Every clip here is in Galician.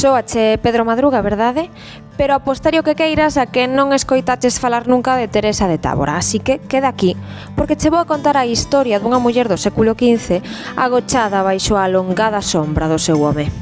Soache Pedro Madruga, verdade? Pero apostario que queiras a que non escoitaches falar nunca de Teresa de Tábora, así que queda aquí, porque che vou a contar a historia dunha muller do século XV agochada baixo a alongada sombra do seu home.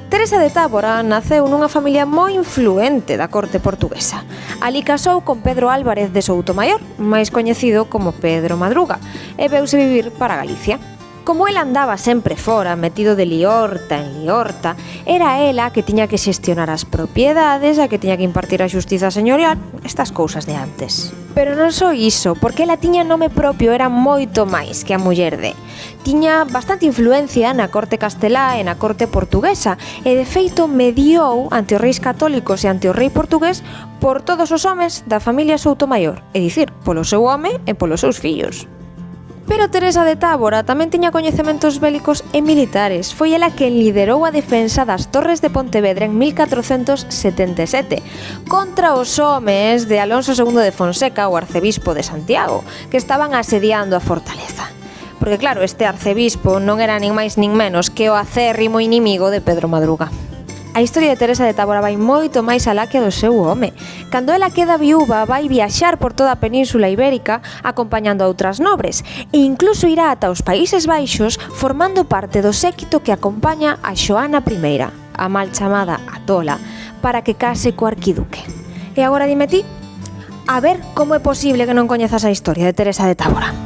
Teresa de Tábora naceu nunha familia moi influente da corte portuguesa. Ali casou con Pedro Álvarez de Soutomaior, máis coñecido como Pedro Madruga, e veuse vivir para Galicia. Como el andaba sempre fora, metido de liorta en liorta, era ela a que tiña que xestionar as propiedades, a que tiña que impartir a xustiza señorial, estas cousas de antes. Pero non só iso, porque ela tiña nome propio, era moito máis que a muller de. Tiña bastante influencia na corte castelá e na corte portuguesa, e de feito mediou ante os reis católicos e ante o rei portugués por todos os homes da familia Soutomaior, é dicir, polo seu home e polos seus fillos. Pero Teresa de Tábora tamén tiña coñecementos bélicos e militares. Foi ela quen liderou a defensa das Torres de Pontevedra en 1477 contra os homes de Alonso II de Fonseca, o arcebispo de Santiago, que estaban asediando a fortaleza. Porque claro, este arcebispo non era nin máis nin menos que o acérrimo inimigo de Pedro Madruga. A historia de Teresa de Tábora vai moito máis alá que a do seu home. Cando ela queda viúva, vai viaxar por toda a península ibérica acompañando a outras nobres e incluso irá ata os Países Baixos formando parte do séquito que acompaña a Xoana I, a mal chamada a Tola, para que case co arquiduque. E agora dime ti, a ver como é posible que non coñezas a historia de Teresa de Tábora.